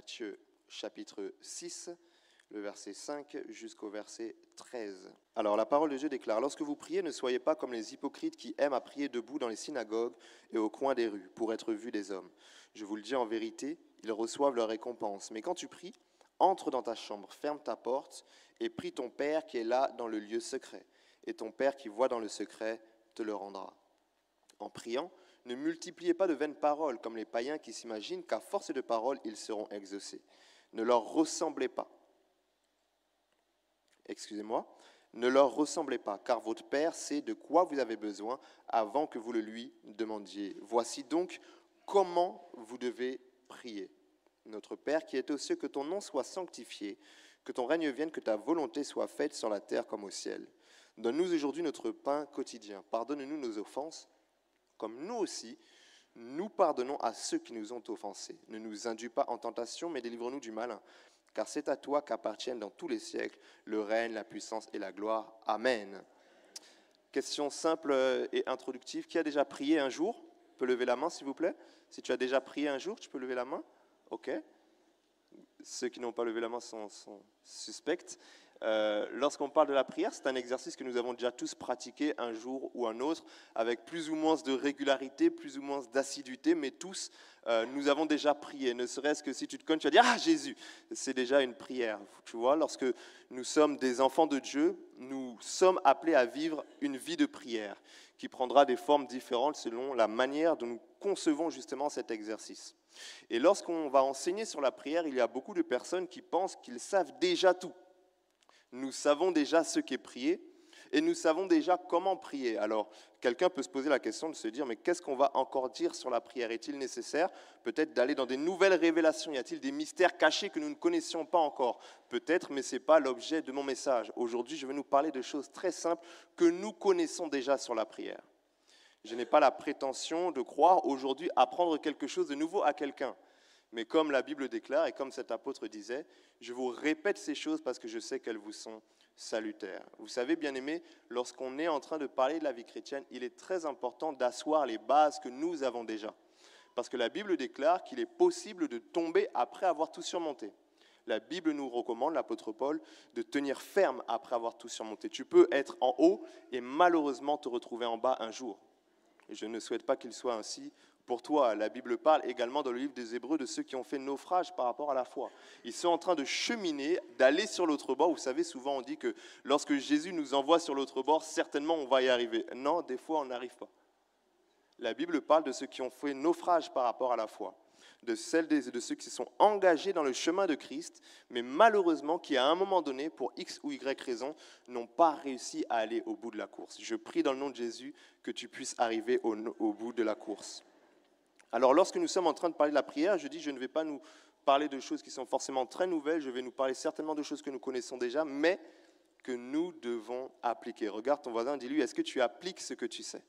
Matthieu chapitre 6, le verset 5 jusqu'au verset 13. Alors la parole de Dieu déclare: « Lorsque vous priez, ne soyez pas comme les hypocrites qui aiment à prier debout dans les synagogues et au coin des rues, pour être vus des hommes. Je vous le dis en vérité, ils reçoivent leur récompense. Mais quand tu pries, entre dans ta chambre, ferme ta porte et prie ton Père qui est là dans le lieu secret. Et ton Père qui voit dans le secret te le rendra. En priant, ne multipliez pas de vaines paroles comme les païens qui s'imaginent qu'à force de paroles, ils seront exaucés. Ne leur ressemblez pas. Ne leur ressemblez pas, car votre Père sait de quoi vous avez besoin avant que vous le lui demandiez. Voici donc comment vous devez prier. Notre Père qui est aux cieux, que ton nom soit sanctifié, que ton règne vienne, que ta volonté soit faite sur la terre comme au ciel. Donne-nous aujourd'hui notre pain quotidien. Pardonne-nous nos offenses, comme nous aussi, nous pardonnons à ceux qui nous ont offensés. Ne nous induis pas en tentation, mais délivre-nous du malin. Car c'est à toi qu'appartiennent dans tous les siècles le règne, la puissance et la gloire. Amen. » Question simple et introductive. Qui a déjà prié un jour? Peut lever la main, s'il vous plaît. Si tu as déjà prié un jour, tu peux lever la main. OK. Ceux qui n'ont pas levé la main sont suspects. Lorsqu'on parle de la prière, c'est un exercice que nous avons déjà tous pratiqué un jour ou un autre, avec plus ou moins de régularité, plus ou moins d'assiduité, mais tous, nous avons déjà prié. Ne serait-ce que si tu te connais, tu vas dire « Ah, Jésus !» C'est déjà une prière. Tu vois, lorsque nous sommes des enfants de Dieu, nous sommes appelés à vivre une vie de prière qui prendra des formes différentes selon la manière dont nous concevons justement cet exercice. Et lorsqu'on va enseigner sur la prière, il y a beaucoup de personnes qui pensent qu'ils savent déjà tout. Nous savons déjà ce qu'est prier et nous savons déjà comment prier. Alors, quelqu'un peut se poser la question de se dire, mais qu'est-ce qu'on va encore dire sur la prière? Est-il nécessaire peut-être d'aller dans des nouvelles révélations? Y a-t-il des mystères cachés que nous ne connaissions pas encore? Peut-être, mais ce n'est pas l'objet de mon message. Aujourd'hui, je vais nous parler de choses très simples que nous connaissons déjà sur la prière. Je n'ai pas la prétention de croire aujourd'hui apprendre quelque chose de nouveau à quelqu'un. Mais comme la Bible déclare et comme cet apôtre disait, je vous répète ces choses parce que je sais qu'elles vous sont salutaires. Vous savez, bien-aimés, lorsqu'on est en train de parler de la vie chrétienne, il est très important d'asseoir les bases que nous avons déjà. Parce que la Bible déclare qu'il est possible de tomber après avoir tout surmonté. La Bible nous recommande, l'apôtre Paul, de tenir ferme après avoir tout surmonté. Tu peux être en haut et malheureusement te retrouver en bas un jour. Et je ne souhaite pas qu'il soit ainsi pour toi. La Bible parle également dans le livre des Hébreux de ceux qui ont fait naufrage par rapport à la foi. Ils sont en train de cheminer, d'aller sur l'autre bord. Vous savez, souvent on dit que lorsque Jésus nous envoie sur l'autre bord, certainement on va y arriver. Non, des fois on n'arrive pas. La Bible parle de ceux qui ont fait naufrage par rapport à la foi, de ceux qui sont engagés dans le chemin de Christ, mais malheureusement qui à un moment donné, pour X ou Y raison, n'ont pas réussi à aller au bout de la course. Je prie dans le nom de Jésus que tu puisses arriver au bout de la course. Alors lorsque nous sommes en train de parler de la prière, je dis je ne vais pas nous parler de choses qui sont forcément très nouvelles, je vais nous parler certainement de choses que nous connaissons déjà, mais que nous devons appliquer. Regarde ton voisin, dis-lui, est-ce que tu appliques ce que tu sais ?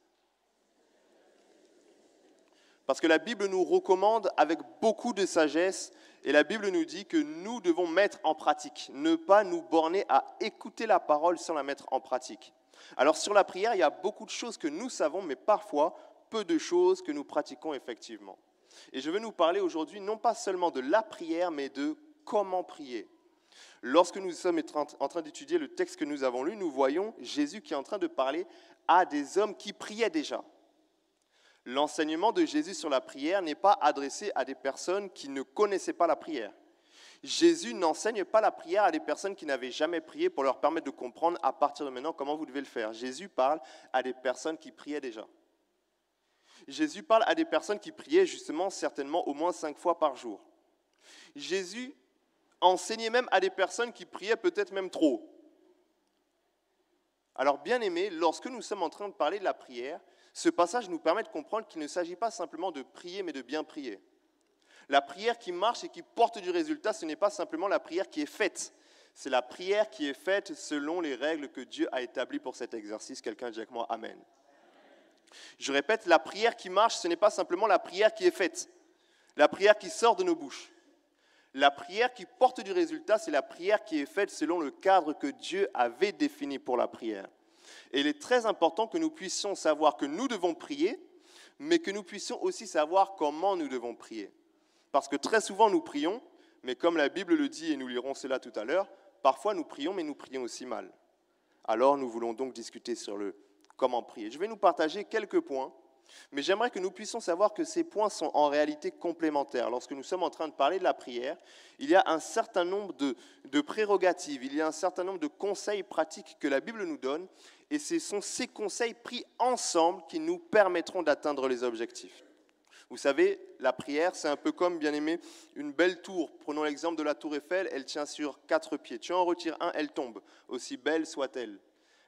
Parce que la Bible nous recommande avec beaucoup de sagesse, et la Bible nous dit que nous devons mettre en pratique, ne pas nous borner à écouter la parole sans la mettre en pratique. Alors sur la prière, il y a beaucoup de choses que nous savons, mais parfois peu de choses que nous pratiquons effectivement. Et je veux nous parler aujourd'hui non pas seulement de la prière, mais de comment prier. Lorsque nous sommes en train d'étudier le texte que nous avons lu, nous voyons Jésus qui est en train de parler à des hommes qui priaient déjà. L'enseignement de Jésus sur la prière n'est pas adressé à des personnes qui ne connaissaient pas la prière. Jésus n'enseigne pas la prière à des personnes qui n'avaient jamais prié pour leur permettre de comprendre à partir de maintenant comment vous devez le faire. Jésus parle à des personnes qui priaient déjà. Jésus parle à des personnes qui priaient justement certainement au moins 5 fois par jour. Jésus enseignait même à des personnes qui priaient peut-être même trop. Alors bien aimés, lorsque nous sommes en train de parler de la prière, ce passage nous permet de comprendre qu'il ne s'agit pas simplement de prier, mais de bien prier. La prière qui marche et qui porte du résultat, ce n'est pas simplement la prière qui est faite. C'est la prière qui est faite selon les règles que Dieu a établies pour cet exercice. Quelqu'un dit avec moi, Amen. Je répète, la prière qui marche, ce n'est pas simplement la prière qui est faite, la prière qui sort de nos bouches. La prière qui porte du résultat, c'est la prière qui est faite selon le cadre que Dieu avait défini pour la prière. Et il est très important que nous puissions savoir que nous devons prier, mais que nous puissions aussi savoir comment nous devons prier. Parce que très souvent nous prions, Mais comme la Bible le dit, et nous lirons cela tout à l'heure, parfois nous prions, mais nous prions aussi mal. Alors nous voulons donc discuter sur le comment prier. Je vais nous partager quelques points, mais j'aimerais que nous puissions savoir que ces points sont en réalité complémentaires. Lorsque nous sommes en train de parler de la prière, il y a un certain nombre de prérogatives, il y a un certain nombre de conseils pratiques que la Bible nous donne, et ce sont ces conseils pris ensemble qui nous permettront d'atteindre les objectifs. Vous savez, la prière, c'est un peu comme, bien aimé, une belle tour. Prenons l'exemple de la tour Eiffel, elle tient sur 4 pieds. Tu en retires un, elle tombe, aussi belle soit-elle.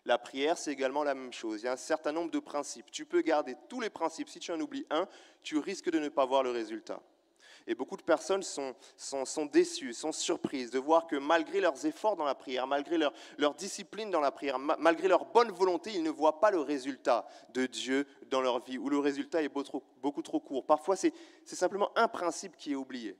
La prière, c'est également la même chose. Il y a un certain nombre de principes. Tu peux garder tous les principes. Si tu en oublies un, tu risques de ne pas voir le résultat. Et beaucoup de personnes sont déçues, sont surprises de voir que malgré leurs efforts dans la prière, malgré leur discipline dans la prière, malgré leur bonne volonté, ils ne voient pas le résultat de Dieu dans leur vie, ou le résultat est beaucoup trop court. Parfois, c'est simplement un principe qui est oublié.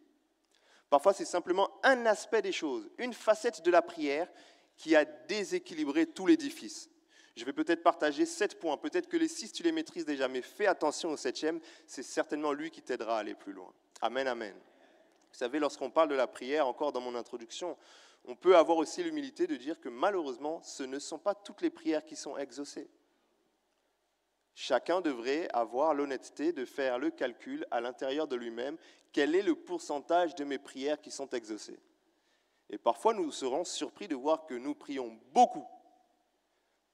Parfois, c'est simplement un aspect des choses, une facette de la prière qui a déséquilibré tout l'édifice. Je vais peut-être partager 7 points, peut-être que les 6 tu les maîtrises déjà, mais fais attention au 7e, c'est certainement lui qui t'aidera à aller plus loin. Amen, amen. Vous savez, lorsqu'on parle de la prière, encore dans mon introduction, on peut avoir aussi l'humilité de dire que malheureusement, ce ne sont pas toutes les prières qui sont exaucées. Chacun devrait avoir l'honnêteté de faire le calcul à l'intérieur de lui-même, quel est le pourcentage de mes prières qui sont exaucées. Et parfois, nous serons surpris de voir que nous prions beaucoup,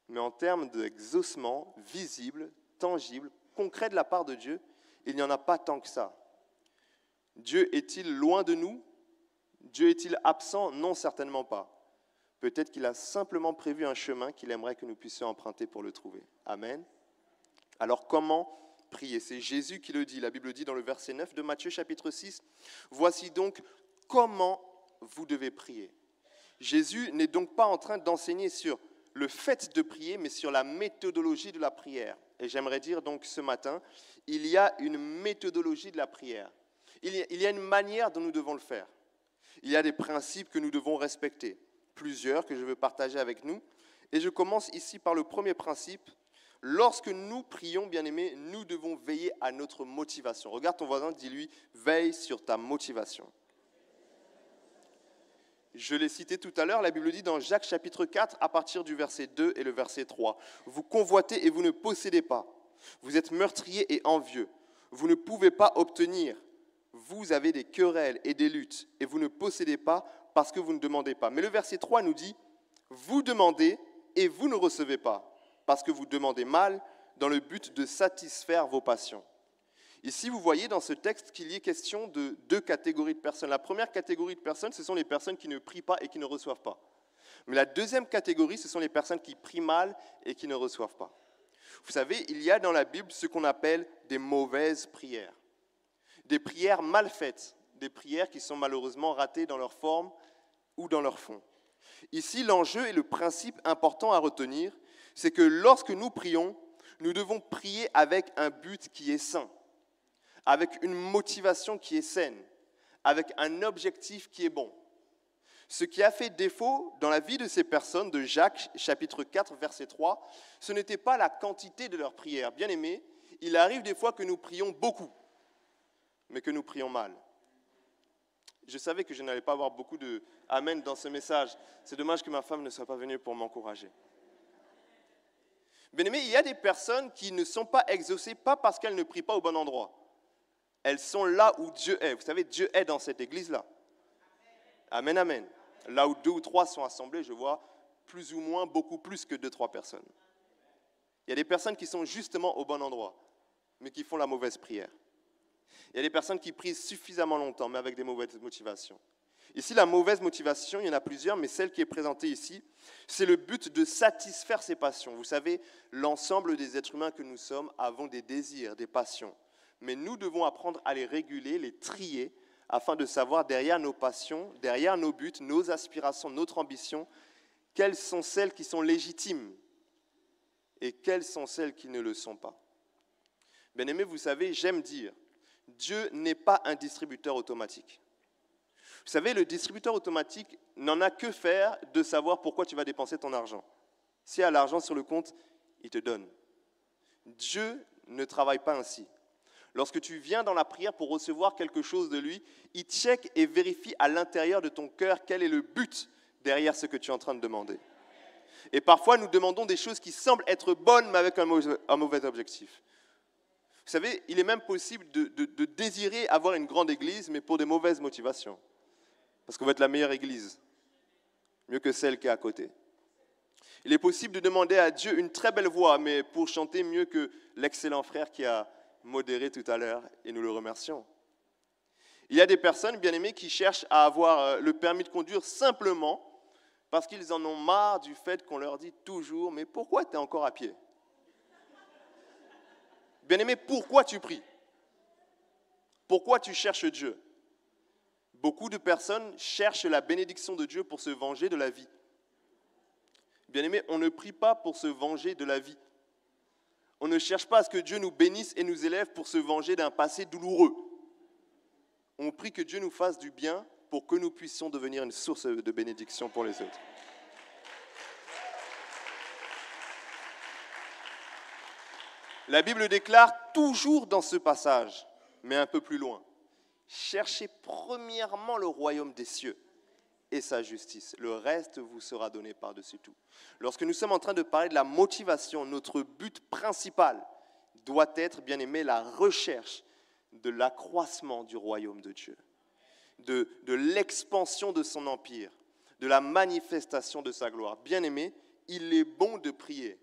mais en termes d'exaucement visible, tangible, concret de la part de Dieu, il n'y en a pas tant que ça. Dieu est-il loin de nous? Dieu est-il absent? Non, certainement pas. Peut-être qu'il a simplement prévu un chemin qu'il aimerait que nous puissions emprunter pour le trouver. Amen. Alors comment prier? C'est Jésus qui le dit. La Bible dit dans le verset 9 de Matthieu chapitre 6, « Voici donc comment vous devez prier. » Jésus n'est donc pas en train d'enseigner sur le fait de prier, mais sur la méthodologie de la prière. Et j'aimerais dire donc ce matin, il y a une méthodologie de la prière. Il y a une manière dont nous devons le faire. Il y a des principes que nous devons respecter, plusieurs que je veux partager avec nous. Et je commence ici par le premier principe. Lorsque nous prions, bien-aimés, nous devons veiller à notre motivation. Regarde ton voisin, dis-lui, veille sur ta motivation. Je l'ai cité tout à l'heure, la Bible dit dans Jacques chapitre 4, à partir du verset 2 et le verset 3, « Vous convoitez et vous ne possédez pas. Vous êtes meurtriers et envieux. Vous ne pouvez pas obtenir. Vous avez des querelles et des luttes, et vous ne possédez pas parce que vous ne demandez pas. » Mais le verset 3 nous dit, « Vous demandez et vous ne recevez pas, parce que vous demandez mal dans le but de satisfaire vos passions. » Ici, vous voyez dans ce texte qu'il y est question de 2 catégories de personnes. La première catégorie de personnes, ce sont les personnes qui ne prient pas et qui ne reçoivent pas. Mais la deuxième catégorie, ce sont les personnes qui prient mal et qui ne reçoivent pas. Vous savez, il y a dans la Bible ce qu'on appelle des mauvaises prières. Des prières mal faites, des prières qui sont malheureusement ratées dans leur forme ou dans leur fond. Ici, l'enjeu et le principe important à retenir, c'est que lorsque nous prions, nous devons prier avec un but qui est sain, avec une motivation qui est saine, avec un objectif qui est bon. Ce qui a fait défaut dans la vie de ces personnes, de Jacques, chapitre 4, verset 3, ce n'était pas la quantité de leurs prières. Bien aimés, il arrive des fois que nous prions beaucoup, mais que nous prions mal. Je savais que je n'allais pas avoir beaucoup de « Amen » dans ce message. C'est dommage que ma femme ne soit pas venue pour m'encourager. Bien aimés, il y a des personnes qui ne sont pas exaucées, pas parce qu'elles ne prient pas au bon endroit. Elles sont là où Dieu est. Vous savez, Dieu est dans cette église-là. Amen, amen. Là où 2 ou 3 sont assemblés, je vois plus ou moins, beaucoup plus que 2-3 personnes. Il y a des personnes qui sont justement au bon endroit, mais qui font la mauvaise prière. Il y a des personnes qui prient suffisamment longtemps, mais avec des mauvaises motivations. Ici, la mauvaise motivation, il y en a plusieurs, mais celle qui est présentée ici, c'est le but de satisfaire ses passions. Vous savez, l'ensemble des êtres humains que nous sommes avons des désirs, des passions. Mais nous devons apprendre à les réguler, les trier, afin de savoir derrière nos passions, derrière nos buts, nos aspirations, notre ambition, quelles sont celles qui sont légitimes et quelles sont celles qui ne le sont pas. Bien-aimés, vous savez, j'aime dire, Dieu n'est pas un distributeur automatique. Vous savez, le distributeur automatique n'en a que faire de savoir pourquoi tu vas dépenser ton argent. S'il y a l'argent sur le compte, il te donne. Dieu ne travaille pas ainsi. Lorsque tu viens dans la prière pour recevoir quelque chose de lui, il check et vérifie à l'intérieur de ton cœur quel est le but derrière ce que tu es en train de demander. Et parfois, nous demandons des choses qui semblent être bonnes, mais avec un mauvais objectif. Vous savez, il est même possible de désirer avoir une grande église, mais pour des mauvaises motivations. Parce qu'on veut être la meilleure église, mieux que celle qui est à côté. Il est possible de demander à Dieu une très belle voix, mais pour chanter mieux que l'excellent frère qui a modéré tout à l'heure, et nous le remercions. Il y a des personnes, bien aimées, qui cherchent à avoir le permis de conduire simplement parce qu'ils en ont marre du fait qu'on leur dit toujours « Mais pourquoi tu es encore à pied ?» Bien-aimé, pourquoi tu pries? Pourquoi tu cherches Dieu? Beaucoup de personnes cherchent la bénédiction de Dieu pour se venger de la vie. Bien-aimé, on ne prie pas pour se venger de la vie. On ne cherche pas à ce que Dieu nous bénisse et nous élève pour se venger d'un passé douloureux. On prie que Dieu nous fasse du bien pour que nous puissions devenir une source de bénédiction pour les autres. La Bible déclare toujours dans ce passage, mais un peu plus loin, cherchez premièrement le royaume des cieux et sa justice. Le reste vous sera donné par-dessus tout. Lorsque nous sommes en train de parler de la motivation, notre but principal doit être, bien aimé, la recherche de l'accroissement du royaume de Dieu, de l'expansion de son empire, de la manifestation de sa gloire. Bien aimé, il est bon de prier,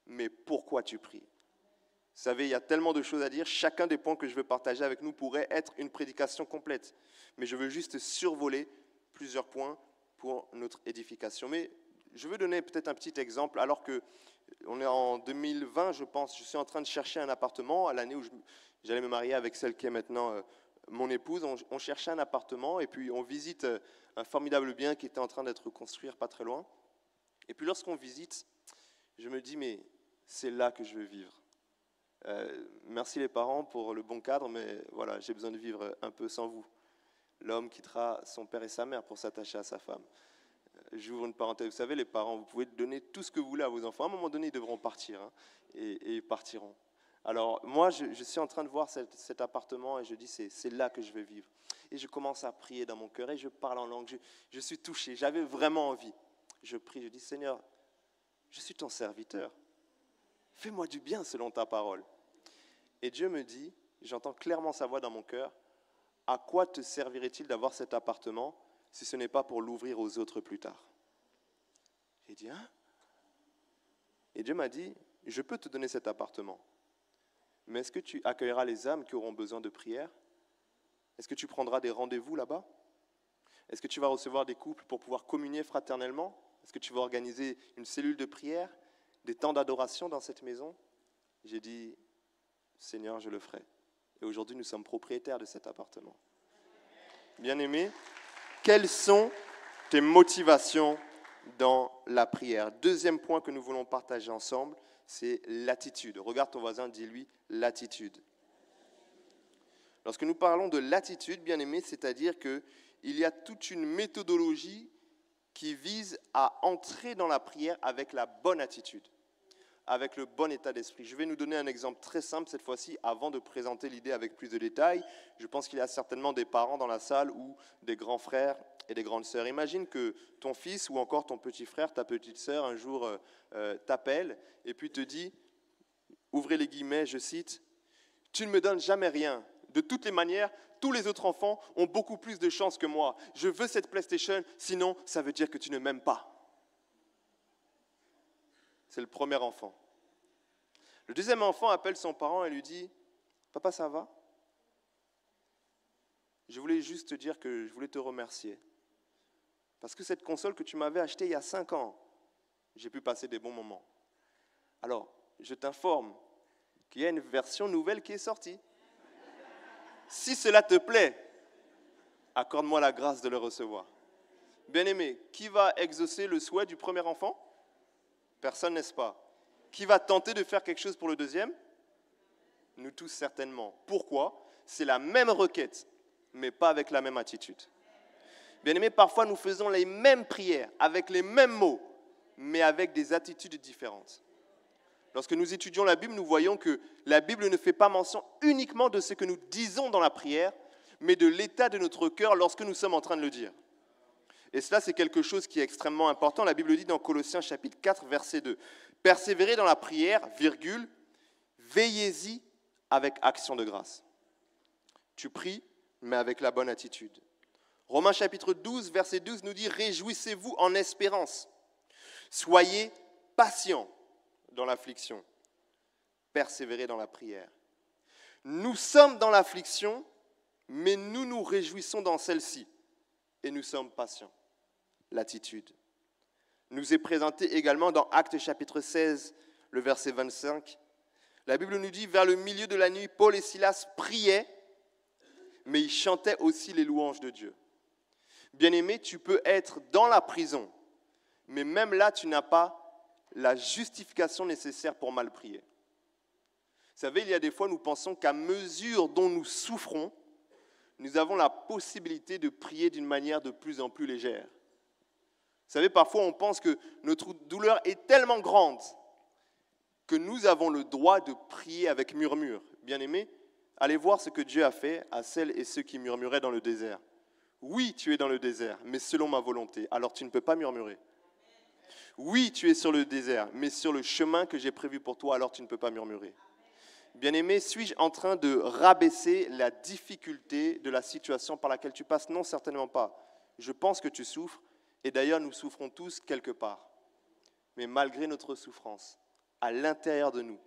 mais pourquoi tu pries? Vous savez, il y a tellement de choses à dire. Chacun des points que je veux partager avec nous pourrait être une prédication complète. Mais je veux juste survoler plusieurs points pour notre édification. Mais je veux donner peut-être un petit exemple. Alors qu'on est en 2020, je pense, je suis en train de chercher un appartement. À l'année où j'allais me marier avec celle qui est maintenant mon épouse, on cherchait un appartement et puis on visite un formidable bien qui était en train d'être construit pas très loin. Et puis lorsqu'on visite, je me dis, mais c'est là que je veux vivre. Merci les parents pour le bon cadre, mais voilà, j'ai besoin de vivre un peu sans vous. L'homme quittera son père et sa mère pour s'attacher à sa femme. J'ouvre une parenthèse, vous savez, les parents, vous pouvez donner tout ce que vous voulez à vos enfants. À un moment donné, ils devront partir, hein, et ils partiront. Alors moi, je suis en train de voir cet appartement et je dis, c'est là que je vais vivre. Et je commence à prier dans mon cœur et je parle en langue, je suis touché, j'avais vraiment envie. Je prie, je dis, Seigneur, je suis ton serviteur. Fais-moi du bien selon ta parole. Et Dieu me dit, j'entends clairement sa voix dans mon cœur, à quoi te servirait-il d'avoir cet appartement si ce n'est pas pour l'ouvrir aux autres plus tard? J'ai dit, hein? Et Dieu m'a dit, je peux te donner cet appartement, mais est-ce que tu accueilleras les âmes qui auront besoin de prière? Est-ce que tu prendras des rendez-vous là-bas? Est-ce que tu vas recevoir des couples pour pouvoir communier fraternellement? Est-ce que tu vas organiser une cellule de prière, des temps d'adoration dans cette maison? J'ai dit, Seigneur, je le ferai. Et aujourd'hui, nous sommes propriétaires de cet appartement. Bien-aimé, quelles sont tes motivations dans la prière? Deuxième point que nous voulons partager ensemble, c'est l'attitude. Regarde ton voisin, dis-lui l'attitude. Lorsque nous parlons de l'attitude, bien-aimé, c'est-à-dire qu'il y a toute une méthodologie qui vise à entrer dans la prière avec la bonne attitude, avec le bon état d'esprit. Je vais nous donner un exemple très simple cette fois-ci, avant de présenter l'idée avec plus de détails. Je pense qu'il y a certainement des parents dans la salle ou des grands frères et des grandes sœurs. Imagine que ton fils ou encore ton petit frère, ta petite sœur, un jour t'appelle et puis te dit, ouvrez les guillemets, je cite, « Tu ne me donnes jamais rien. De toutes les manières, tous les autres enfants ont beaucoup plus de chance que moi. Je veux cette PlayStation, sinon ça veut dire que tu ne m'aimes pas. » C'est le premier enfant. Le deuxième enfant appelle son parent et lui dit, « Papa, ça va? Je voulais juste te dire que je voulais te remercier. Parce que cette console que tu m'avais achetée il y a 5 ans, j'ai pu passer des bons moments. Alors, je t'informe qu'il y a une version nouvelle qui est sortie. Si cela te plaît, accorde-moi la grâce de le recevoir. » Bien-aimé, qui va exaucer le souhait du premier enfant? Personne, n'est-ce pas? Qui va tenter de faire quelque chose pour le deuxième? Nous tous certainement. Pourquoi? C'est la même requête, mais pas avec la même attitude. Bien-aimés, parfois nous faisons les mêmes prières, avec les mêmes mots, mais avec des attitudes différentes. Lorsque nous étudions la Bible, nous voyons que la Bible ne fait pas mention uniquement de ce que nous disons dans la prière, mais de l'état de notre cœur lorsque nous sommes en train de le dire. Et cela, c'est quelque chose qui est extrêmement important. La Bible dit dans Colossiens chapitre 4, verset 2, « Persévérez dans la prière, virgule, veillez-y avec action de grâce. » Tu pries, mais avec la bonne attitude. Romains chapitre 12, verset 12 nous dit « Réjouissez-vous en espérance. Soyez patients dans l'affliction. Persévérez dans la prière. » Nous sommes dans l'affliction, mais nous nous réjouissons dans celle-ci. Et nous sommes patients. L'attitude nous est présentée également dans Actes chapitre 16, le verset 25. La Bible nous dit, vers le milieu de la nuit, Paul et Silas priaient, mais ils chantaient aussi les louanges de Dieu. Bien-aimé, tu peux être dans la prison, mais même là, tu n'as pas la justification nécessaire pour mal prier. Vous savez, il y a des fois, nous pensons qu'à mesure dont nous souffrons, nous avons la possibilité de prier d'une manière de plus en plus légère. Vous savez, parfois on pense que notre douleur est tellement grande que nous avons le droit de prier avec murmure. Bien-aimés, allez voir ce que Dieu a fait à celles et ceux qui murmuraient dans le désert. Oui, tu es dans le désert, mais selon ma volonté, alors tu ne peux pas murmurer. Oui, tu es sur le désert, mais sur le chemin que j'ai prévu pour toi, alors tu ne peux pas murmurer. Bien-aimé, suis-je en train de rabaisser la difficulté de la situation par laquelle tu passes? Non, certainement pas. Je pense que tu souffres, et d'ailleurs nous souffrons tous quelque part. Mais malgré notre souffrance, à l'intérieur de nous,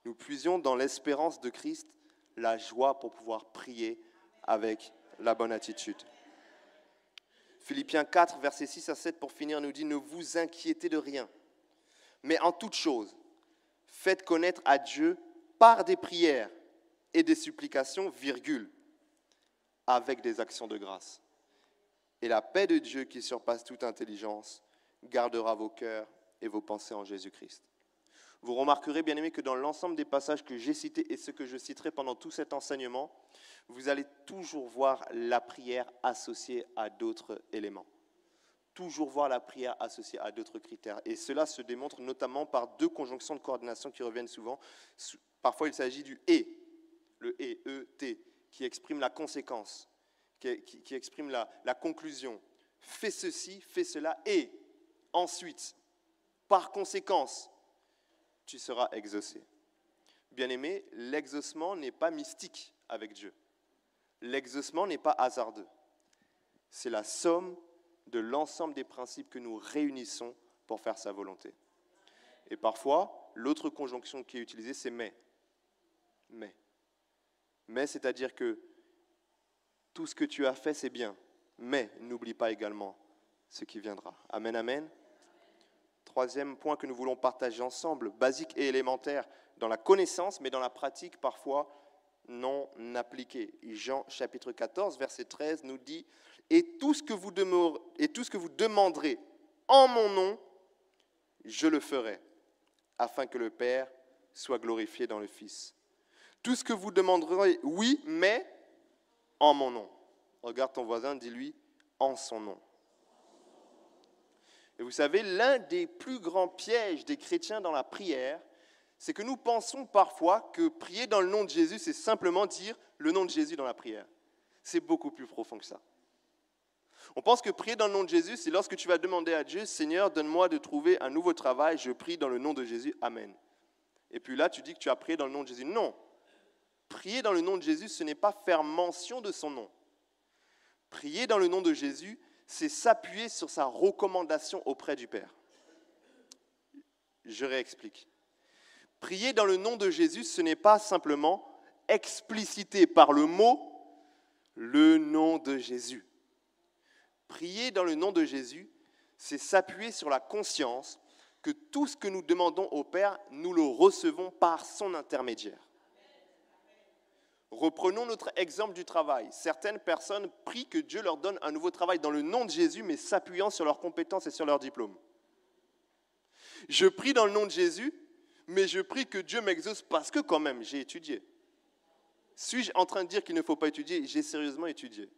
nous puisions dans l'espérance de Christ la joie pour pouvoir prier avec la bonne attitude. Philippiens 4, versets 6 à 7 pour finir nous dit « Ne vous inquiétez de rien, mais en toute chose, faites connaître à Dieu par des prières et des supplications, virgule, avec des actions de grâce. Et la paix de Dieu qui surpasse toute intelligence gardera vos cœurs et vos pensées en Jésus-Christ. » Vous remarquerez, bien aimés, que dans l'ensemble des passages que j'ai cités et ceux que je citerai pendant tout cet enseignement, vous allez toujours voir la prière associée à d'autres éléments. Toujours voir la prière associée à d'autres critères. Et cela se démontre notamment par deux conjonctions de coordination qui reviennent souvent. Parfois, il s'agit du « et », le « et », « e-t », qui exprime la conséquence, qui exprime la conclusion. Fais ceci, fais cela, et ensuite, par conséquence, tu seras exaucé. Bien-aimé, l'exaucement n'est pas mystique avec Dieu. L'exaucement n'est pas hasardeux. C'est la somme de l'ensemble des principes que nous réunissons pour faire sa volonté. Et parfois, l'autre conjonction qui est utilisée, c'est « mais ». Mais. Mais, c'est-à-dire que tout ce que tu as fait, c'est bien. Mais n'oublie pas également ce qui viendra. Amen, amen. Troisième point que nous voulons partager ensemble, basique et élémentaire dans la connaissance, mais dans la pratique parfois non appliquée. Jean chapitre 14, verset 13 nous dit « Et tout ce que vous demanderez en mon nom, je le ferai, afin que le Père soit glorifié dans le Fils. Tout ce que vous demanderez, oui, mais en mon nom. » Regarde ton voisin, dis-lui « en son nom ». Et vous savez, l'un des plus grands pièges des chrétiens dans la prière, c'est que nous pensons parfois que prier dans le nom de Jésus, c'est simplement dire le nom de Jésus dans la prière. C'est beaucoup plus profond que ça. On pense que prier dans le nom de Jésus, c'est lorsque tu vas demander à Dieu, « Seigneur, donne-moi de trouver un nouveau travail, je prie dans le nom de Jésus, Amen. » Et puis là, tu dis que tu as prié dans le nom de Jésus. Non, prier dans le nom de Jésus, ce n'est pas faire mention de son nom. Prier dans le nom de Jésus, c'est s'appuyer sur sa recommandation auprès du Père. Je réexplique. Prier dans le nom de Jésus, ce n'est pas simplement expliciter par le mot le nom de Jésus. Prier dans le nom de Jésus, c'est s'appuyer sur la conscience que tout ce que nous demandons au Père, nous le recevons par son intermédiaire. Reprenons notre exemple du travail. Certaines personnes prient que Dieu leur donne un nouveau travail dans le nom de Jésus, mais s'appuyant sur leurs compétences et sur leur diplôme. Je prie dans le nom de Jésus, mais je prie que Dieu m'exauce parce que quand même, j'ai étudié. Suis-je en train de dire qu'il ne faut pas étudier? J'ai sérieusement étudié.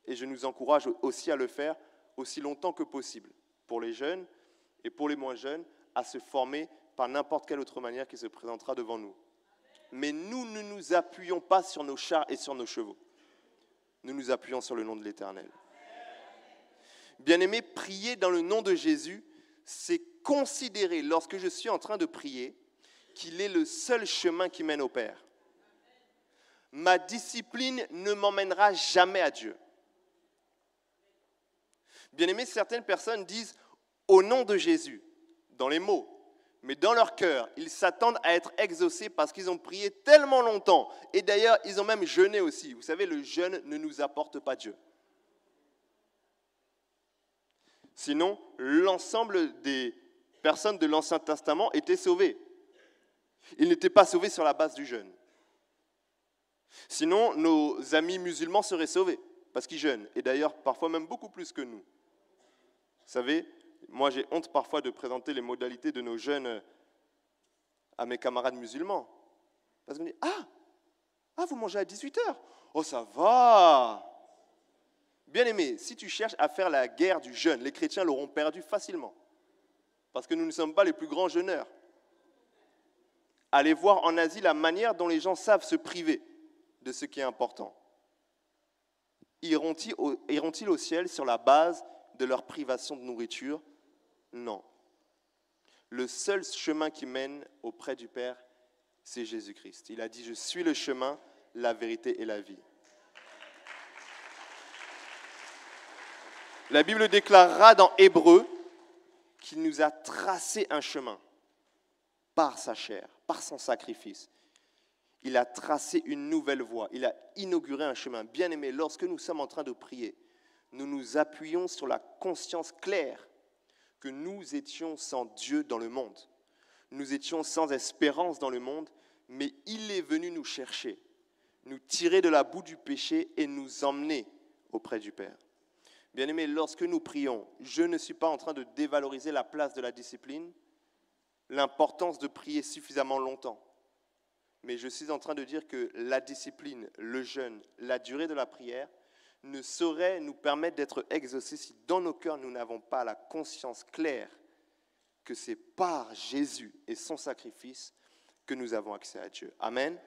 Et je nous encourage aussi à le faire aussi longtemps que possible, pour les jeunes et pour les moins jeunes, à se former par n'importe quelle autre manière qui se présentera devant nous. Mais nous ne nous appuyons pas sur nos chars et sur nos chevaux. Nous nous appuyons sur le nom de l'Éternel. Bien-aimés, prier dans le nom de Jésus, c'est considérer, lorsque je suis en train de prier, qu'il est le seul chemin qui mène au Père. Ma discipline ne m'emmènera jamais à Dieu. Bien-aimés, certaines personnes disent « au nom de Jésus », dans les mots, mais dans leur cœur, ils s'attendent à être exaucés parce qu'ils ont prié tellement longtemps. Et d'ailleurs, ils ont même jeûné aussi. Vous savez, le jeûne ne nous apporte pas Dieu. Sinon, l'ensemble des personnes de l'Ancien Testament étaient sauvées. Ils n'étaient pas sauvés sur la base du jeûne. Sinon, nos amis musulmans seraient sauvés parce qu'ils jeûnent. Et d'ailleurs, parfois même beaucoup plus que nous. Vous savez, moi j'ai honte parfois de présenter les modalités de nos jeûnes à mes camarades musulmans. Parce qu'on dit, vous mangez à 18h. Oh, ça va. Bien-aimé, si tu cherches à faire la guerre du jeûne, les chrétiens l'auront perdu facilement. Parce que nous ne sommes pas les plus grands jeûneurs. Allez voir en Asie la manière dont les gens savent se priver de ce qui est important. Iront-ils au ciel sur la base de leur privation de nourriture? Non. Le seul chemin qui mène auprès du Père, c'est Jésus-Christ. Il a dit, je suis le chemin, la vérité et la vie. La Bible déclarera dans Hébreux qu'il nous a tracé un chemin par sa chair, par son sacrifice. Il a tracé une nouvelle voie, il a inauguré un chemin. Bien-aimé, lorsque nous sommes en train de prier, nous nous appuyons sur la conscience claire que nous étions sans Dieu dans le monde. Nous étions sans espérance dans le monde, mais il est venu nous chercher, nous tirer de la boue du péché et nous emmener auprès du Père. Bien-aimés, lorsque nous prions, je ne suis pas en train de dévaloriser la place de la discipline, l'importance de prier suffisamment longtemps. Mais je suis en train de dire que la discipline, le jeûne, la durée de la prière ne saurait nous permettre d'être exaucés si dans nos cœurs nous n'avons pas la conscience claire que c'est par Jésus et son sacrifice que nous avons accès à Dieu. Amen.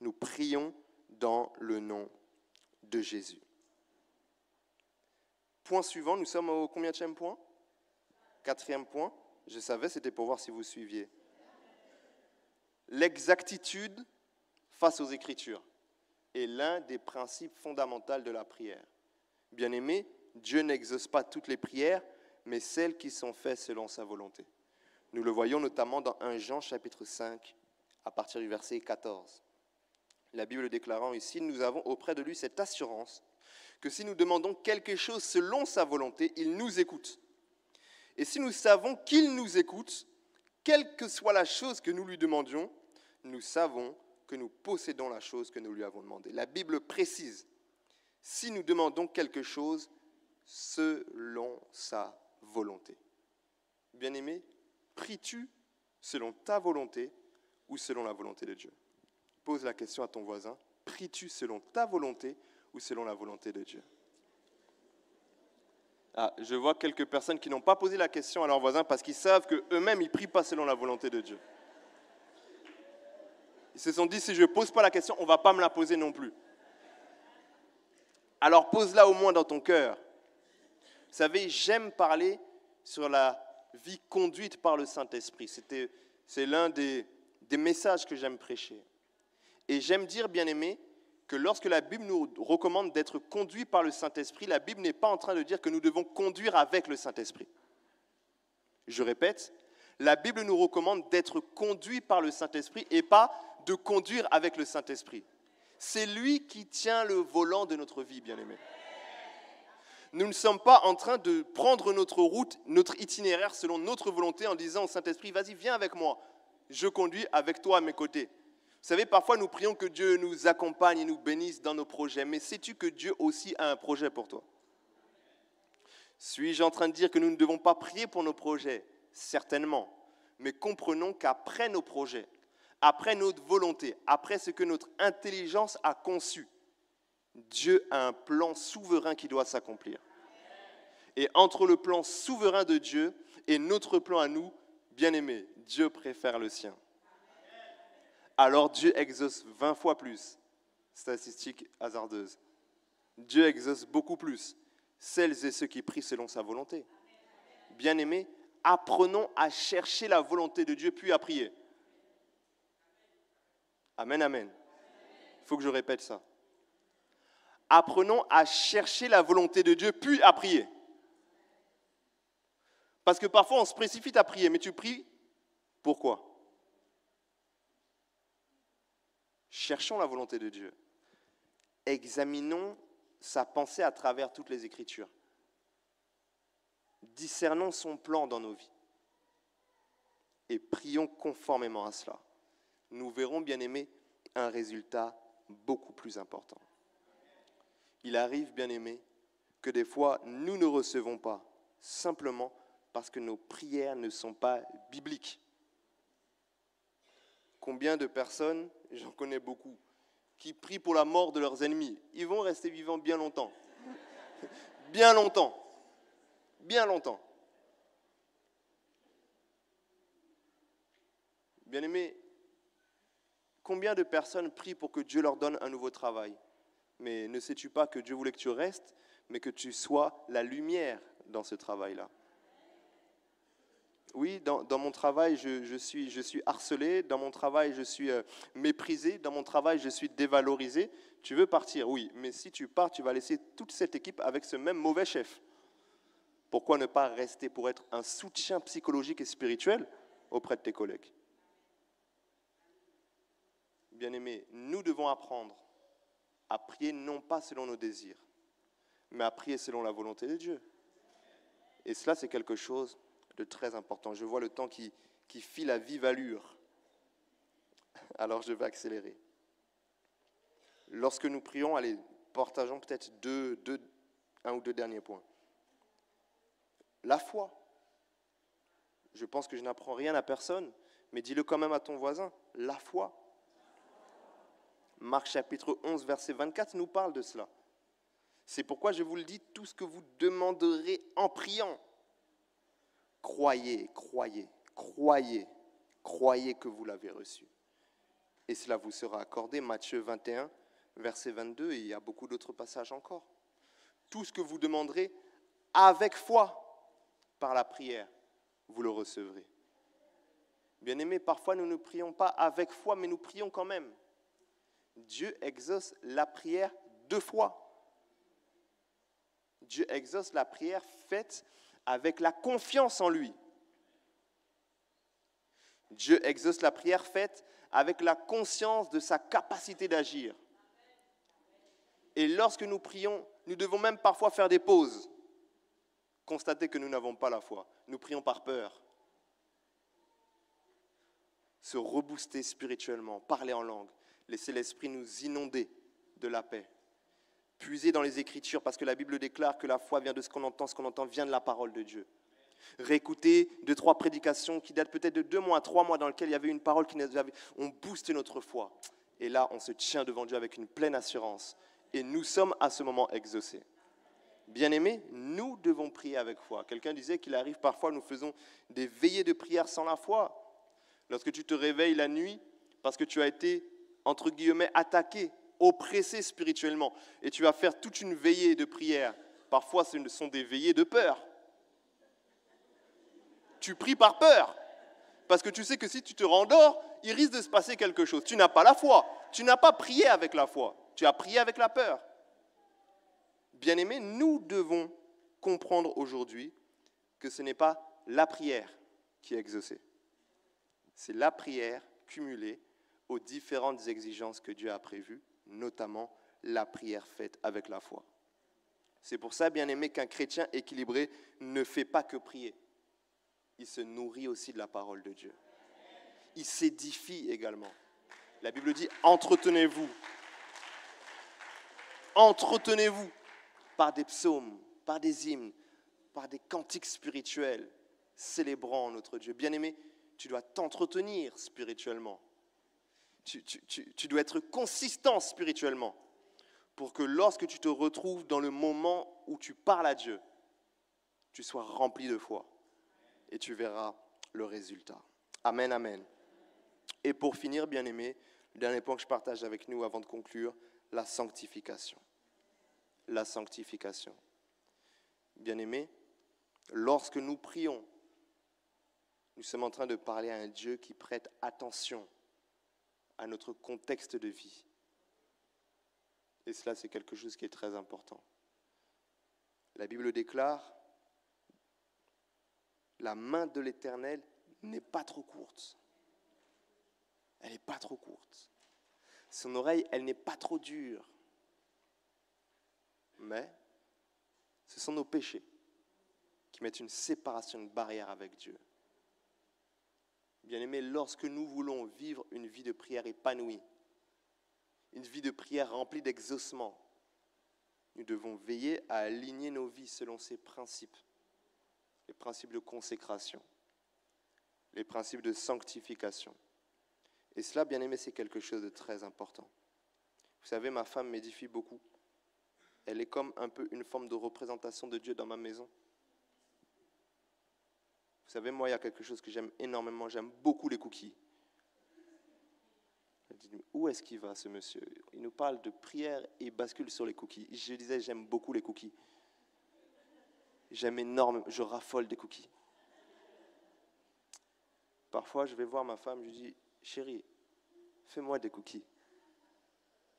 Nous prions dans le nom de Jésus. Point suivant, nous sommes au combienième point? 4e point. Je savais, c'était pour voir si vous suiviez. L'exactitude face aux Écritures est l'un des principes fondamentaux de la prière. Bien-aimés, Dieu n'exauce pas toutes les prières, mais celles qui sont faites selon sa volonté. Nous le voyons notamment dans 1 Jean chapitre 5, à partir du verset 14. La Bible déclarant ici, nous avons auprès de lui cette assurance que si nous demandons quelque chose selon sa volonté, il nous écoute. Et si nous savons qu'il nous écoute, quelle que soit la chose que nous lui demandions, nous savons que nous possédons la chose que nous lui avons demandée. La Bible précise, si nous demandons quelque chose selon sa volonté. Bien-aimé, pries-tu selon ta volonté ou selon la volonté de Dieu? Pose la question à ton voisin, pries-tu selon ta volonté ou selon la volonté de Dieu? Je vois quelques personnes qui n'ont pas posé la question à leurs voisins parce qu'ils savent qu'eux-mêmes, ils ne prient pas selon la volonté de Dieu. Ils se sont dit, si je ne pose pas la question, on ne va pas me la poser non plus. Alors pose-la au moins dans ton cœur. Vous savez, j'aime parler sur la vie conduite par le Saint-Esprit. C'est l'un des messages que j'aime prêcher. Et j'aime dire, bien-aimés, que lorsque la Bible nous recommande d'être conduits par le Saint-Esprit, la Bible n'est pas en train de dire que nous devons conduire avec le Saint-Esprit. Je répète, la Bible nous recommande d'être conduits par le Saint-Esprit et pas de conduire avec le Saint-Esprit. C'est lui qui tient le volant de notre vie, bien-aimés. Nous ne sommes pas en train de prendre notre route, notre itinéraire selon notre volonté en disant au Saint-Esprit, vas-y, viens avec moi, je conduis avec toi à mes côtés. Vous savez, parfois nous prions que Dieu nous accompagne et nous bénisse dans nos projets, mais sais-tu que Dieu aussi a un projet pour toi? Suis-je en train de dire que nous ne devons pas prier pour nos projets? Certainement, mais comprenons qu'après nos projets, après notre volonté, après ce que notre intelligence a conçu, Dieu a un plan souverain qui doit s'accomplir. Et entre le plan souverain de Dieu et notre plan à nous, Bien-aimé, Dieu préfère le sien. Alors Dieu exauce 20 fois plus. Statistique hasardeuse. Dieu exauce beaucoup plus celles et ceux qui prient selon sa volonté. Bien-aimés, apprenons à chercher la volonté de Dieu puis à prier. Amen, amen. Il faut que je répète ça. Apprenons à chercher la volonté de Dieu puis à prier. Parce que parfois on se précipite à prier, mais tu pries, pourquoi? Cherchons la volonté de Dieu. Examinons sa pensée à travers toutes les Écritures. Discernons son plan dans nos vies. Et prions conformément à cela. Nous verrons, bien-aimés, un résultat beaucoup plus important. Il arrive, bien-aimés, que des fois, nous ne recevons pas, simplement parce que nos prières ne sont pas bibliques. Combien de personnes, j'en connais beaucoup, qui prient pour la mort de leurs ennemis? Ils vont rester vivants bien longtemps. Bien longtemps. Bien longtemps. Bien-aimés, combien de personnes prient pour que Dieu leur donne un nouveau travail? Mais ne sais-tu pas que Dieu voulait que tu restes, mais que tu sois la lumière dans ce travail-là? Oui, dans mon travail, je suis harcelé, dans mon travail, je suis méprisé, dans mon travail, je suis dévalorisé. Tu veux partir? Oui, mais si tu pars, tu vas laisser toute cette équipe avec ce même mauvais chef. Pourquoi ne pas rester pour être un soutien psychologique et spirituel auprès de tes collègues? Bien-aimés, nous devons apprendre à prier non pas selon nos désirs, mais à prier selon la volonté de Dieu. Et cela, c'est quelque chose de très important. Je vois le temps qui file à vive allure. Alors, je vais accélérer. Lorsque nous prions, allez, partageons peut-être un ou deux derniers points. La foi. Je pense que je n'apprends rien à personne, mais dis-le quand même à ton voisin. La foi. Marc chapitre 11, verset 24 nous parle de cela. C'est pourquoi je vous le dis, tout ce que vous demanderez en priant, croyez, croyez, croyez, croyez que vous l'avez reçu. Et cela vous sera accordé. Matthieu 21, verset 22, et il y a beaucoup d'autres passages encore. Tout ce que vous demanderez avec foi par la prière, vous le recevrez. Bien-aimés, parfois nous ne prions pas avec foi, mais nous prions quand même. Dieu exauce la prière de foi. Dieu exauce la prière faite avec la confiance en lui. Dieu exauce la prière faite avec la conscience de sa capacité d'agir. Et lorsque nous prions, nous devons même parfois faire des pauses. Constater que nous n'avons pas la foi. Nous prions par peur. Se rebooster spirituellement, parler en langue, laisser l'Esprit nous inonder de la paix. Puiser dans les Écritures, parce que la Bible déclare que la foi vient de ce qu'on entend vient de la parole de Dieu. Réécouter 2-3 prédications qui datent peut-être de 2 mois, 3 mois, dans lesquelles il y avait une parole qui nous avait... On booste notre foi. Et là, on se tient devant Dieu avec une pleine assurance. Et nous sommes à ce moment exaucés. Bien-aimés, nous devons prier avec foi. Quelqu'un disait qu'il arrive parfois, nous faisons des veillées de prière sans la foi. Lorsque tu te réveilles la nuit, parce que tu as été, entre guillemets, attaqué, oppressé spirituellement, et tu vas faire toute une veillée de prière. Parfois, ce sont des veillées de peur. Tu pries par peur, parce que tu sais que si tu te rendors, il risque de se passer quelque chose. Tu n'as pas la foi, tu n'as pas prié avec la foi, tu as prié avec la peur. Bien-aimés, nous devons comprendre aujourd'hui que ce n'est pas la prière qui est exaucée. C'est la prière cumulée aux différentes exigences que Dieu a prévues, notamment la prière faite avec la foi. C'est pour ça, bien-aimés, qu'un chrétien équilibré ne fait pas que prier. Il se nourrit aussi de la parole de Dieu. Il s'édifie également. La Bible dit « entretenez-vous ». Entretenez-vous par des psaumes, par des hymnes, par des cantiques spirituels, célébrant notre Dieu. Bien-aimé, tu dois t'entretenir spirituellement. Tu dois être consistant spirituellement pour que lorsque tu te retrouves dans le moment où tu parles à Dieu, tu sois rempli de foi. Et tu verras le résultat. Amen, amen. Et pour finir, bien-aimés, le dernier point que je partage avec nous avant de conclure, la sanctification. La sanctification. Bien-aimés, lorsque nous prions, nous sommes en train de parler à un Dieu qui prête attention à notre contexte de vie. Et cela, c'est quelque chose qui est très important. La Bible déclare, la main de l'Éternel n'est pas trop courte. Elle n'est pas trop courte. Son oreille, elle n'est pas trop dure. Mais ce sont nos péchés qui mettent une séparation, une barrière avec Dieu. Bien-aimés, lorsque nous voulons vivre une vie de prière épanouie, une vie de prière remplie d'exaucement, nous devons veiller à aligner nos vies selon ces principes, les principes de consécration, les principes de sanctification. Et cela, bien-aimés, c'est quelque chose de très important. Vous savez, ma femme m'édifie beaucoup. Elle est comme un peu une forme de représentation de Dieu dans ma maison. Vous savez, moi, il y a quelque chose que j'aime énormément. J'aime beaucoup les cookies. Elle dit, où est-ce qu'il va, ce monsieur? Il nous parle de prière et il bascule sur les cookies. Je disais, j'aime beaucoup les cookies. J'aime énormément, je raffole des cookies. Parfois, je vais voir ma femme, je lui dis, chérie, fais-moi des cookies.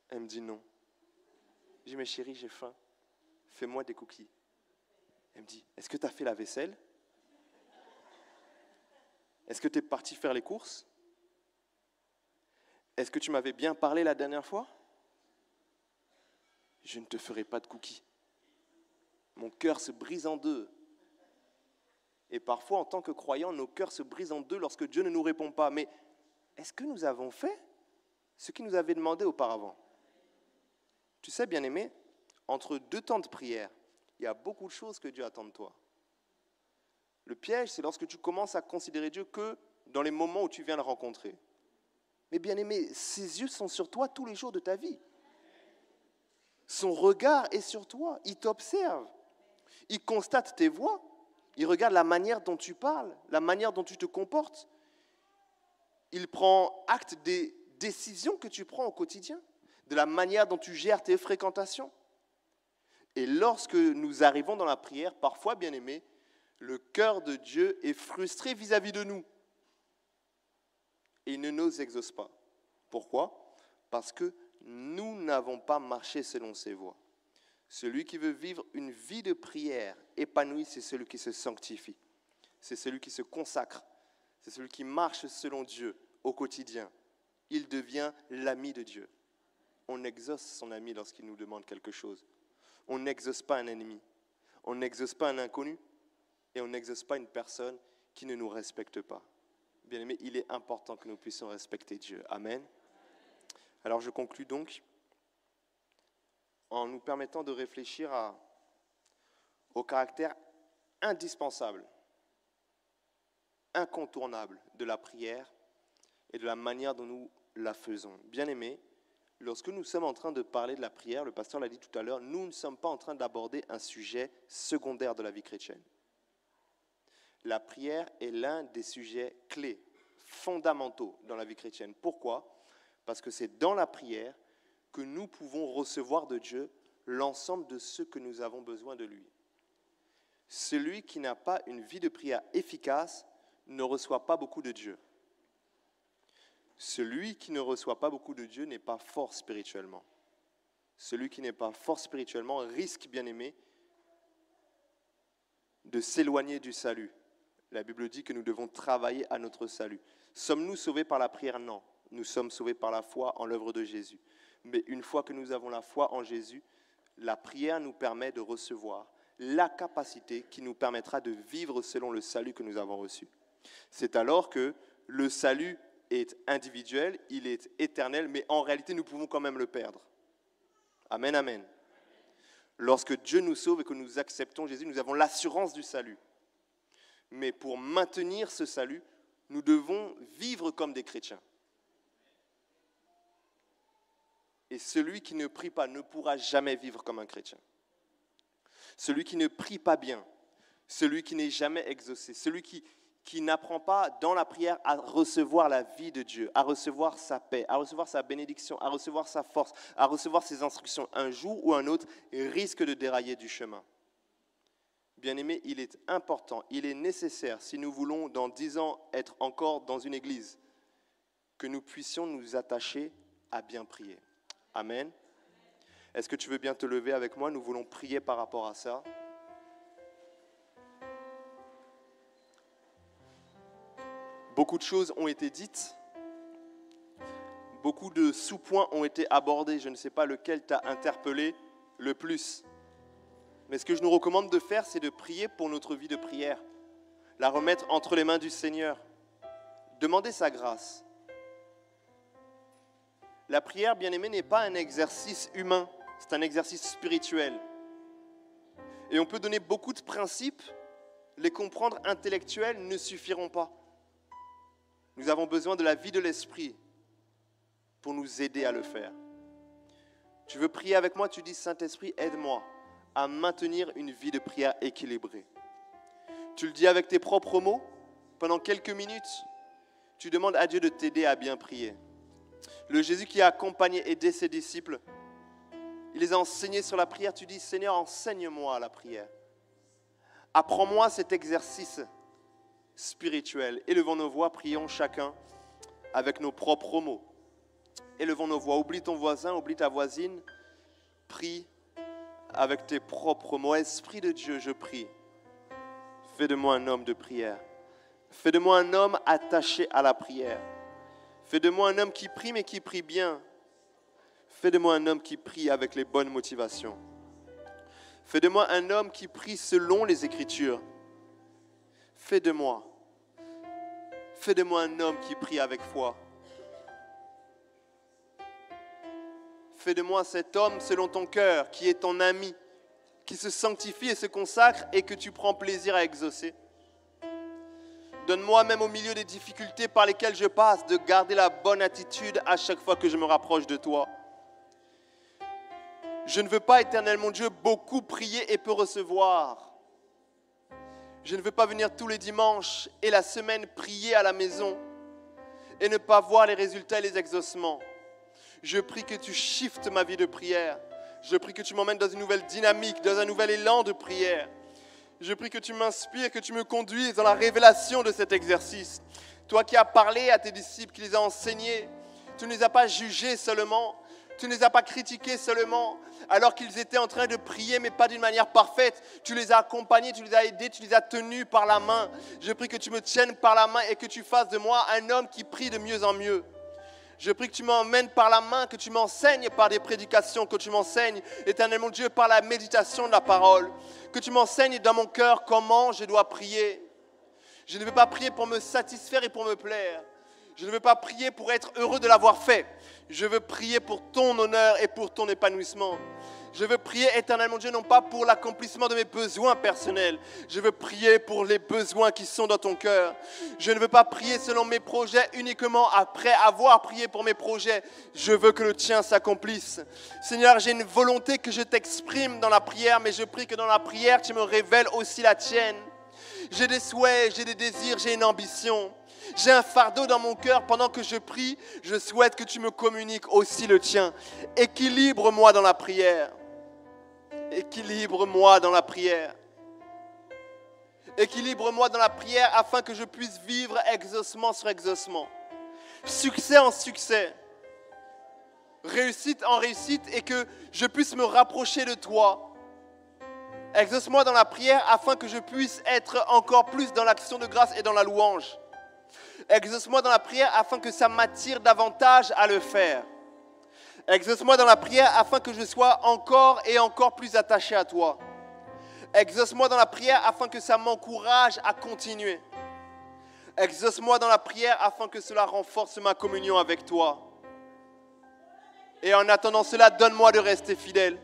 Elle me dit non. Je dis, mais chérie, j'ai faim. Fais-moi des cookies. Elle me dit, est-ce que tu as fait la vaisselle? Est-ce que tu es parti faire les courses? Est-ce que tu m'avais bien parlé la dernière fois? Je ne te ferai pas de cookies. Mon cœur se brise en deux. Et parfois, en tant que croyants, nos cœurs se brisent en deux lorsque Dieu ne nous répond pas. Mais est-ce que nous avons fait ce qu'il nous avait demandé auparavant? Tu sais, bien-aimé, entre deux temps de prière, il y a beaucoup de choses que Dieu attend de toi. Le piège, c'est lorsque tu commences à considérer Dieu que dans les moments où tu viens le rencontrer. Mais bien-aimé, ses yeux sont sur toi tous les jours de ta vie. Son regard est sur toi, il t'observe. Il constate tes voies, il regarde la manière dont tu parles, la manière dont tu te comportes. Il prend acte des décisions que tu prends au quotidien, de la manière dont tu gères tes fréquentations. Et lorsque nous arrivons dans la prière, parfois, bien-aimés, le cœur de Dieu est frustré vis-à-vis de nous. Et il ne nous exauce pas. Pourquoi? Parce que nous n'avons pas marché selon ses voies. Celui qui veut vivre une vie de prière épanouie, c'est celui qui se sanctifie. C'est celui qui se consacre. C'est celui qui marche selon Dieu au quotidien. Il devient l'ami de Dieu. On exauce son ami lorsqu'il nous demande quelque chose. On n'exauce pas un ennemi. On n'exauce pas un inconnu. Et on n'exauce pas une personne qui ne nous respecte pas. Bien-aimés, il est important que nous puissions respecter Dieu. Amen. Alors je conclus donc en nous permettant de réfléchir au caractère indispensable, incontournable de la prière et de la manière dont nous la faisons. Bien-aimés, lorsque nous sommes en train de parler de la prière, le pasteur l'a dit tout à l'heure, nous ne sommes pas en train d'aborder un sujet secondaire de la vie chrétienne. La prière est l'un des sujets clés, fondamentaux dans la vie chrétienne. Pourquoi? Parce que c'est dans la prière que nous pouvons recevoir de Dieu l'ensemble de ce que nous avons besoin de lui. Celui qui n'a pas une vie de prière efficace ne reçoit pas beaucoup de Dieu. Celui qui ne reçoit pas beaucoup de Dieu n'est pas fort spirituellement. Celui qui n'est pas fort spirituellement risque, bien aimé, de s'éloigner du salut. La Bible dit que nous devons travailler à notre salut. Sommes-nous sauvés par la prière? Non. Nous sommes sauvés par la foi en l'œuvre de Jésus. Mais une fois que nous avons la foi en Jésus, la prière nous permet de recevoir la capacité qui nous permettra de vivre selon le salut que nous avons reçu. C'est alors que le salut est individuel, il est éternel, mais en réalité, nous pouvons quand même le perdre. Amen, amen. Lorsque Dieu nous sauve et que nous acceptons Jésus, nous avons l'assurance du salut. Mais pour maintenir ce salut, nous devons vivre comme des chrétiens. Et celui qui ne prie pas ne pourra jamais vivre comme un chrétien. Celui qui ne prie pas bien, celui qui n'est jamais exaucé, celui qui qui n'apprend pas dans la prière à recevoir la vie de Dieu, à recevoir sa paix, à recevoir sa bénédiction, à recevoir sa force, à recevoir ses instructions, un jour ou un autre, risque de dérailler du chemin. Bien-aimés, il est important, il est nécessaire, si nous voulons dans 10 ans être encore dans une église, que nous puissions nous attacher à bien prier. Amen. Est-ce que tu veux bien te lever avec moi? Nous voulons prier par rapport à ça. Beaucoup de choses ont été dites, beaucoup de sous-points ont été abordés. Je ne sais pas lequel t'a interpellé le plus. Mais ce que je nous recommande de faire, c'est de prier pour notre vie de prière, la remettre entre les mains du Seigneur, demander sa grâce. La prière, bien-aimée, n'est pas un exercice humain, c'est un exercice spirituel. Et on peut donner beaucoup de principes, les comprendre intellectuels ne suffiront pas. Nous avons besoin de la vie de l'Esprit pour nous aider à le faire. Tu veux prier avec moi, tu dis, Saint-Esprit, aide-moi à maintenir une vie de prière équilibrée. Tu le dis avec tes propres mots, pendant quelques minutes, tu demandes à Dieu de t'aider à bien prier. Le Jésus qui a accompagné et aidé ses disciples, il les a enseignés sur la prière, tu dis, Seigneur, enseigne-moi la prière. Apprends-moi cet exercice spirituel. Élevons nos voix, prions chacun avec nos propres mots. Élevons nos voix, oublie ton voisin, oublie ta voisine, prie avec tes propres mots. Esprit de Dieu, je prie. Fais de moi un homme de prière. Fais de moi un homme attaché à la prière. Fais de moi un homme qui prie, mais qui prie bien. Fais de moi un homme qui prie avec les bonnes motivations. Fais de moi un homme qui prie selon les Écritures. Fais de moi un homme qui prie avec foi. Fais de moi cet homme selon ton cœur, qui est ton ami, qui se sanctifie et se consacre et que tu prends plaisir à exaucer. Donne-moi, même au milieu des difficultés par lesquelles je passe, de garder la bonne attitude à chaque fois que je me rapproche de toi. Je ne veux pas, éternel mon Dieu, beaucoup prier et peu recevoir. Je ne veux pas venir tous les dimanches et la semaine prier à la maison et ne pas voir les résultats et les exaucements. Je prie que tu shiftes ma vie de prière. Je prie que tu m'emmènes dans une nouvelle dynamique, dans un nouvel élan de prière. Je prie que tu m'inspires, que tu me conduises dans la révélation de cet exercice. Toi qui as parlé à tes disciples, qui les as enseignés, tu ne les as pas jugés seulement, tu ne les as pas critiqués seulement, alors qu'ils étaient en train de prier, mais pas d'une manière parfaite. Tu les as accompagnés, tu les as aidés, tu les as tenus par la main. Je prie que tu me tiennes par la main et que tu fasses de moi un homme qui prie de mieux en mieux. Je prie que tu m'emmènes par la main, que tu m'enseignes par des prédications, que tu m'enseignes, éternel mon Dieu, par la méditation de la parole, que tu m'enseignes dans mon cœur comment je dois prier. Je ne veux pas prier pour me satisfaire et pour me plaire. Je ne veux pas prier pour être heureux de l'avoir fait. Je veux prier pour ton honneur et pour ton épanouissement. Je veux prier, éternel mon Dieu, non pas pour l'accomplissement de mes besoins personnels. Je veux prier pour les besoins qui sont dans ton cœur. Je ne veux pas prier selon mes projets uniquement après avoir prié pour mes projets. Je veux que le tien s'accomplisse. Seigneur, j'ai une volonté que je t'exprime dans la prière, mais je prie que dans la prière, tu me révèles aussi la tienne. J'ai des souhaits, j'ai des désirs, j'ai une ambition. J'ai un fardeau dans mon cœur. Pendant que je prie, je souhaite que tu me communiques aussi le tien. Équilibre-moi dans la prière. Équilibre-moi dans la prière. Équilibre-moi dans la prière afin que je puisse vivre exaucement sur exaucement. Succès en succès. Réussite en réussite et que je puisse me rapprocher de toi. Exauce-moi dans la prière afin que je puisse être encore plus dans l'action de grâce et dans la louange. Exauce-moi dans la prière afin que ça m'attire davantage à le faire. Exauce-moi dans la prière afin que je sois encore et encore plus attaché à toi. Exauce-moi dans la prière afin que ça m'encourage à continuer. Exauce-moi dans la prière afin que cela renforce ma communion avec toi. Et en attendant cela, donne-moi de rester fidèle.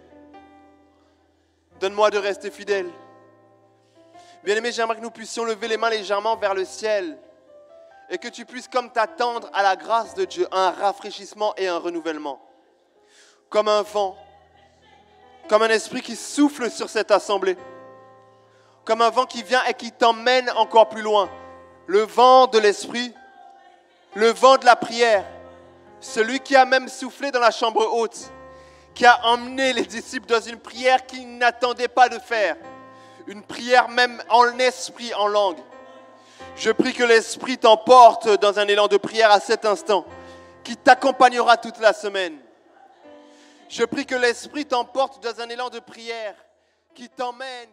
Donne-moi de rester fidèle. Bien-aimé, j'aimerais que nous puissions lever les mains légèrement vers le ciel et que tu puisses comme t'attendre à la grâce de Dieu, un rafraîchissement et un renouvellement. Comme un vent, comme un esprit qui souffle sur cette assemblée, comme un vent qui vient et qui t'emmène encore plus loin, le vent de l'esprit, le vent de la prière, celui qui a même soufflé dans la chambre haute, qui a emmené les disciples dans une prière qu'ils n'attendaient pas de faire, une prière même en esprit, en langue. Je prie que l'Esprit t'emporte dans un élan de prière à cet instant, qui t'accompagnera toute la semaine. Je prie que l'Esprit t'emporte dans un élan de prière, qui t'emmène,